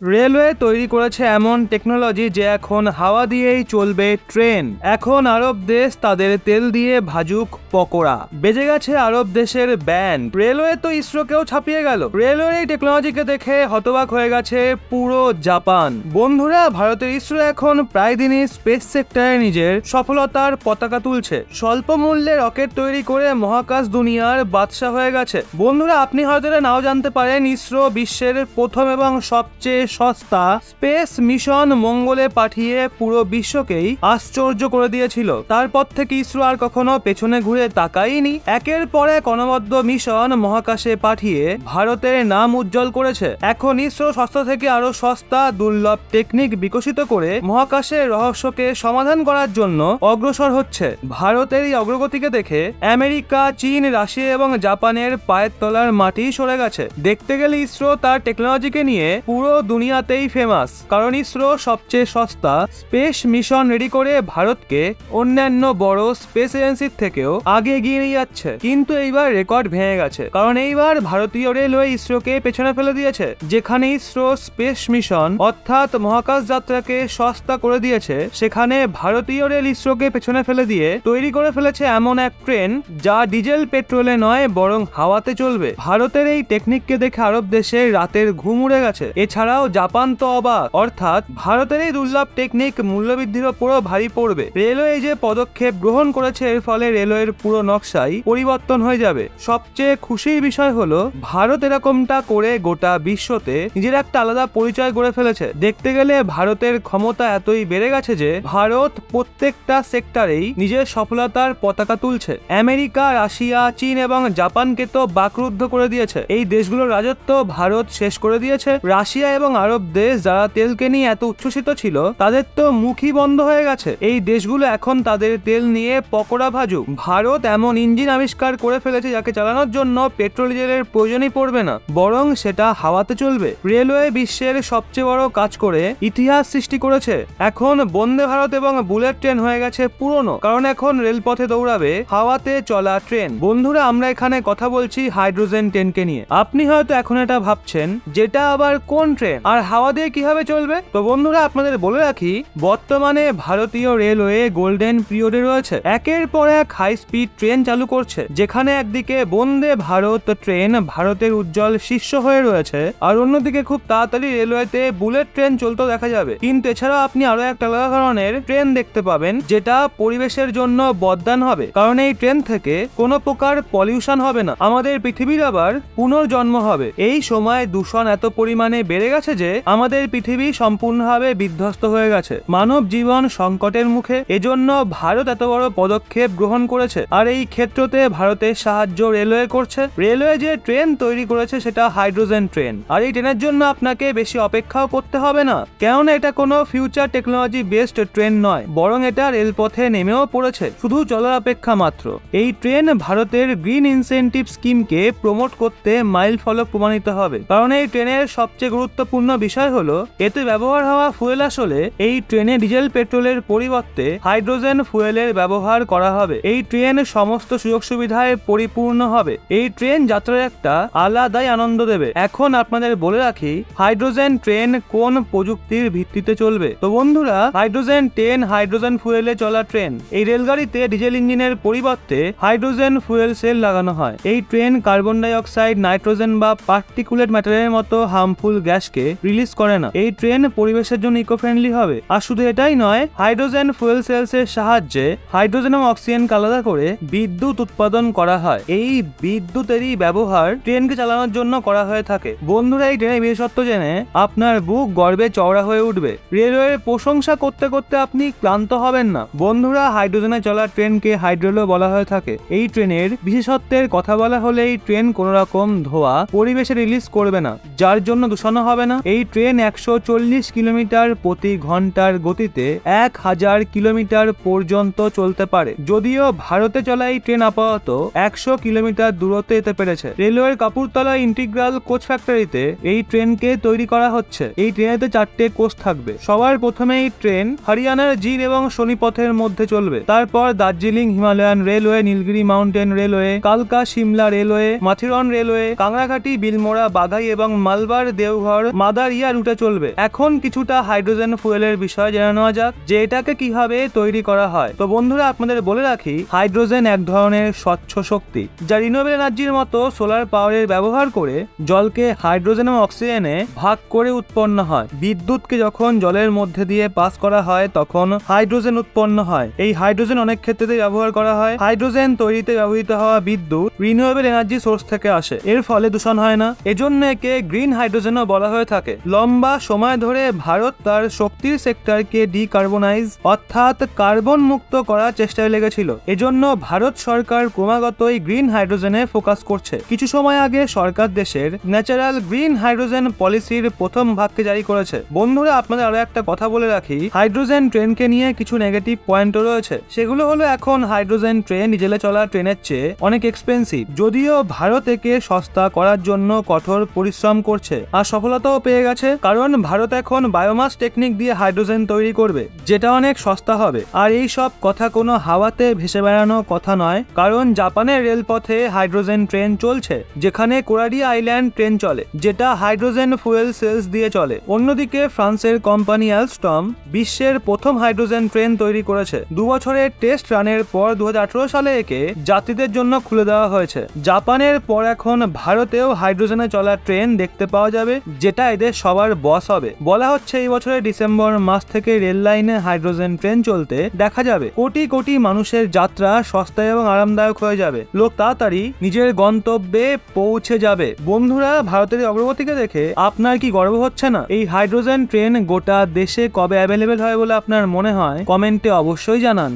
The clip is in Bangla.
রেলওয়ে তৈরি করেছে এমন টেকনোলজি যে এখন হাওয়া দিয়েই চলবে ট্রেন। এখন আরব দেশ তাদের তেল দিয়ে ভাজুক পকোড়া। বেজে গেছে আরব দেশের ব্যান্ড। রেলওয়ে তো ইসরোকেও ছাপিয়ে গেল। রেলওয়ের এই টেকনোলজিকে দেখে হতবাক হয়ে গেছে পুরো জাপান। বন্ধুরা, ভারতের ইসরো এখন প্রায় দিনই স্পেস সেক্টরে নিজের সফলতার পতাকা তুলছে। স্বল্প মূল্যে রকেট তৈরি করে মহাকাশ দুনিয়ার বাদশা হয়ে গেছে। বন্ধুরা, আপনি হয়তো নাও জানতে পারেন, ইসরো বিশ্বের প্রথম এবং সবচেয়ে সস্তা স্পেস মিশন মঙ্গলে পাঠিয়ে পুরো বিশ্বকেই আশ্চর্য করে দিয়েছিল। তারপর থেকে ইসরো আর কখনো পেছনে ঘুরে তাকায়নি। একের পর এক অনবদ্য মিশন মহাকাশে পাঠিয়ে ভারতের নাম উজ্জ্বল করেছে। এখন ইসরো সস্তা থেকে আরো সস্তা দুর্লভ টেকনিক বিকশিত করে মহাকাশের রহস্যকে সমাধান করার জন্য অগ্রসর হচ্ছে। ভারতের এই অগ্রগতিকে দেখে আমেরিকা, চীন, রাশিয়া এবং জাপানের পায়ের তলার মাটি সরে গেছে। দেখতে গেলে ইসরো তার টেকনোলজিকে নিয়ে পুরো দুনিয়াতেই ফেমাস, কারণ ইসরো সবচেয়ে সস্তা স্পেস মিশন রেডি করে ভারতকে অন্যান্য বড় স্পেস এজেন্সির থেকেও আগে এগিয়ে নিয়ে যাচ্ছে। কিন্তু এইবার রেকর্ড ভেঙে গেছে, কারণ এইবার ভারতীয় রেলওয়ে ইসরোকে পেছনে ফেলে দিয়েছে। যেখানে ইসরো স্পেস মিশন অর্থাৎ মহাকাশ যাত্রাকে সস্তা করে দিয়েছে, সেখানে ভারতীয় রেল ইসরোকে পেছনে ফেলে দিয়ে তৈরি করে ফেলেছে এমন এক ট্রেন যা ডিজেল পেট্রোলে নয় বরং হাওয়াতে চলবে। ভারতের এই টেকনিককে দেখে আরব দেশের রাতের ঘুম উড়ে গেছে। এছাড়াও জাপান তো অবাক, অর্থাৎ ভারতের এই দুর্লভ টেকনিক মূল্যবৃদ্ধির ওপরও ভারী পড়বে। রেলওয়ে যে পদক্ষেপ গ্রহণ করেছে, এর ফলে রেলওয়ের পুরো নকশাই পরিবর্তন হয়ে যাবে। সবচেয়ে খুশির বিষয় হলো ভারত এরকমটা করে গোটা বিশ্বতে নিজের একটা আলাদা পরিচয় গড়ে ফেলেছে। দেখতে গেলে ভারতের ক্ষমতা এতই বেড়ে গেছে যে ভারত প্রত্যেকটা সেক্টরেই নিজের সফলতার পতাকা তুলছে। আমেরিকা, রাশিয়া, চীন এবং জাপানকে তো বাকরুদ্ধ করে দিয়েছে। এই দেশগুলোর রাজত্ব ভারত শেষ করে দিয়েছে। রাশিয়া এবং আরব দেশ যারা তেলকে নিয়ে এত উচ্ছ্বসিত ছিল, তাদের তো মুখই বন্ধ হয়ে গেছে। এই দেশগুলো এখন তাদের তেল নিয়ে পকোড়া ভাজুক। ভারত এমন ইঞ্জিন আবিষ্কার করে ফেলেছে যাকে চালানোর জন্য পেট্রোল ডিজেলের প্রয়োজনই পড়বে না, বরং সেটা হাওয়াতে চলবে। রেলওয়ে বিশ্বের সবচেয়ে বড় কাজ করে ইতিহাস সৃষ্টি করেছে। এখন বন্দে ভারত এবং বুলেট ট্রেন হয়ে গেছে পুরনো, কারণ এখন রেলপথে দৌড়াবে হাওয়াতে চলা ট্রেন। বন্ধুরা, আমরা এখানে কথা বলছি হাইড্রোজেন ট্রেনকে নিয়ে। আপনি হয়তো এখন এটা ভাবছেন, যেটা আবার কোন ট্রেন আর হাওয়া দিয়ে কিভাবে চলবে? তো বন্ধুরা, আপনাদের বলে রাখি, বর্তমানে ভারতীয় রেলওয়ে গোল্ডেন পিরিয়ডে রয়েছে। একের পর এক হাই স্পিড ট্রেন চালু করছে, যেখানে একদিকে বন্দে ভারত ট্রেন ভারতের উজ্জ্বল শীর্ষ হয়ে রয়েছে, আর অন্যদিকে খুব তাড়াতাড়ি রেলওয়েতে বুলেট ট্রেন চলতেও দেখা যাবে। কিন্তু এছাড়াও আপনি আরো একটা আলাদা ধরনের ট্রেন দেখতে পাবেন, যেটা পরিবেশের জন্য বরদান হবে, কারণ এই ট্রেন থেকে কোনো প্রকার পলিউশন হবে না। আমাদের পৃথিবীর আবার পুনর্জন্ম হবে। এই সময় দূষণ এত পরিমাণে বেড়ে গেছে যে আমাদের পৃথিবী সম্পূর্ণভাবে বিধ্বস্ত হয়ে গেছে, মানব জীবন সংকটের মুখে। এজন্য ভারত এত বড় পদক্ষেপ গ্রহণ করেছে, আর এই ক্ষেত্রতে ভারতের সাহায্য রেলওয়ে করছে। রেলওয়ে যে ট্রেন তৈরি করেছে সেটা হাইড্রোজেন ট্রেন, আর এই ট্রেনের জন্য আপনাকে বেশি অপেক্ষাও করতে হবে না, কেননা এটা কোনো ফিউচার টেকনোলজি বেসড ট্রেন নয়, বরং এটা রেলপথে নেমেও পড়েছে, শুধু চলার অপেক্ষা মাত্র। এই ট্রেন ভারতের গ্রিন ইনসেনটিভ স্কিমকে প্রমোট করতে মাইল ফলক প্রমাণিত হবে, কারণ এই ট্রেনের সবচেয়ে গুরুত্বপূর্ণ বিষয় হলো এতে ব্যবহার হওয়া ফুয়েল আসলে এই ট্রেনে ডিজেল পেট্রোলের পরিবর্তে হাইড্রোজেন ফুয়েলের ব্যবহার করা হবে। এই ট্রেন সমস্ত সুযোগ সুবিধায় পরিপূর্ণ হবে। এই ট্রেন যাত্রার একটা আলাদাই আনন্দ দেবে। এখন আপনাদের বলে রাখি, হাইড্রোজেন ট্রেন কোন প্রযুক্তির ভিত্তিতে চলবে। তো বন্ধুরা, হাইড্রোজেন ট্রেন হাইড্রোজেন ফুয়েলে চলা ট্রেন। এই রেলগাড়িতে ডিজেল ইঞ্জিনের পরিবর্তে হাইড্রোজেন ফুয়েল সেল লাগানো হয়। এই train carbon die oxide, nitrogen বা পার্টিকুলেট ম্যাটারের মতো হার্মফুল গ্যাসকে রিলিজ করে না। এই ট্রেন পরিবেশের জন্য ইকো ফ্রেন্ডলি হবে। আর শুধু এটাই নয়, হাইড্রোজেন ফুয়েল সেলস এর সাহায্যে হাইড্রোজেন এবং অক্সিজেনকে আলাদা করে বিদ্যুৎ উৎপাদন করা হয়। এই বিদ্যুতেরই ব্যবহার ট্রেনকে চালানোর জন্য করা হয়ে থাকে। বন্ধুরা, এই ট্রেনের বিশেষত্ব জেনে আপনার বুক গর্বে চওড়া হয়ে উঠবে। রেলওয়ের প্রশংসা করতে করতে আপনি ক্লান্ত হবেন না। বন্ধুরা, হাইড্রোজেনে চলা ট্রেনকে হাইড্রোলো বলা হয়ে থাকে। এই ট্রেনের বিশেষত্বের কথা বলা হলে এই ট্রেন কোন রকম ধোঁয়া পরিবেশে রিলিজ করবে না, যার জন্য দূষণ হবে না। এই ট্রেন 140 কিলোমিটার প্রতি ঘন্টার গতিতে 1000 কিলোমিটার পর্যন্ত চলতে পারে। যদিও ভারতে চলা এই ট্রেন আপাতত 100 কিলোমিটার দূরত্বে যেতে পেরেছে। রেলওয়ের কাপুরতলা ইন্টিগ্রাল কোচ ফ্যাক্টরিতে এই ট্রেনকে তৈরি করা হচ্ছে। এই ট্রেনেতে 4টে কোচ থাকবে। সবার প্রথমে এই ট্রেন হরিয়ানার জির এবং শনিপথের মধ্যে চলবে। তারপর Darjeeling Himalayan railway, Nilgiri mountain railway, কালকা সিমলা রেলওয়ে, মাথিরন রেলওয়ে, কাংড়াঘাটি, বিলমোড়া, বাঘাই এবং মালবার দেওঘর মাদার ইয়া রুটে চলবে। এখন কিছুটা হাইড্রোজেন ফুয়েলের বিষয় জেনে নেওয়া যাক যে এটাকে কিভাবে তৈরি করা হয়। তো বন্ধুরা, আপনাদের বলে রাখি, হাইড্রোজেন এক ধরনের স্বচ্ছ শক্তি যা রিনিউয়েবল এনার্জির মতো সোলার পাওয়ারের ব্যবহার করে জলকে হাইড্রোজেন ও অক্সিজেনে ভাগ করে উৎপন্ন হয়। বিদ্যুৎকে যখন জলের মধ্যে দিয়ে পাস করা হয় তখন হাইড্রোজেন উৎপন্ন হয়। এই হাইড্রোজেন অনেক ক্ষেত্রে ব্যবহার করা হয়। হাইড্রোজেন তৈরিতে ব্যবহৃত হওয়া বিদ্যুৎ রিনিউয়েবল এনার্জি সোর্স থেকে আসে, এর ফলে দূষণ হয় না। এজন্য একে গ্রিন হাইড্রোজেনও বলা হয়ে থাকে। লম্বা সময় ধরে ভারত তার শক্তির সেক্টরকে ডিকার্বনাইজ অর্থাৎ কার্বন মুক্ত করার চেষ্টায় লেগেছিল। এজন্য ভারত সরকার ক্রমাগতই গ্রিন হাইড্রোজেনে ফোকাস করছে। কিছু সময় আগে সরকার দেশের ন্যাচারাল গ্রিন হাইড্রোজেন পলিসির প্রথম ভাগকে জারি করেছে। বন্ধুরা, আপনাদের আরো একটা কথা বলে রাখি, হাইড্রোজেন ট্রেনকে নিয়ে কিছু নেগেটিভ পয়েন্টও রয়েছে। সেগুলো হলো, এখন হাইড্রোজেন ট্রেন ডিজেলে চলা ট্রেনের চেয়ে অনেক এক্সপেন্সিভ। যদিও ভারত একে সস্তা করার জন্য কঠোর পরিশ্রম করছে আর সফলতাও পেয়ে গেছে, কারণ ভারত এখন বায়োমাস টেকনিক দিয়ে হাইড্রোজেন তৈরি করবে, যেটা অনেক সস্তা হবে। আর এই সব কথা কোনো হাওয়াতে ভেসে বেড়ানো কথা নয়, কারণ জাপানের রেলপথে হাইড্রোজেন ট্রেন চলছে, যেখানে কোরাডি আইল্যান্ড ট্রেন চলে, যেটা হাইড্রোজেন ফুয়েল সেলস দিয়ে চলে। অন্যদিকে ফ্রান্সের কোম্পানি অ্যালস্টম বিশ্বের প্রথম হাইড্রোজেন ট্রেন তৈরি করেছে। 2 বছরের টেস্ট রানের পর 2018 সালে একে যাত্রীদের জন্য খুলে দেওয়া হয়েছে। জাপানের পর এখন ভারতেও হাইড্রোজেনে চলা ট্রেন দেখতে পাওয়া যাবে, যেটা এদের সবার বস হবে। বলা হচ্ছে এই বছরের ডিসেম্বর মাস থেকে রেল লাইনে হাইড্রোজেন ট্রেন চলতে দেখা যাবে। কোটি কোটি মানুষের যাত্রা সস্তা এবং আরামদায়ক হয়ে যাবে। লোক তাড়াতাড়ি নিজের গন্তব্যে পৌঁছে যাবে। বন্ধুরা, ভারতের অগ্রগতিকে দেখে আপনার কি গর্ব হচ্ছে না? এই হাইড্রোজেন ট্রেন গোটা দেশে কবে অ্যাভেলেবেল হয় বলে আপনার মনে হয়? কমেন্টে অবশ্যই জানান।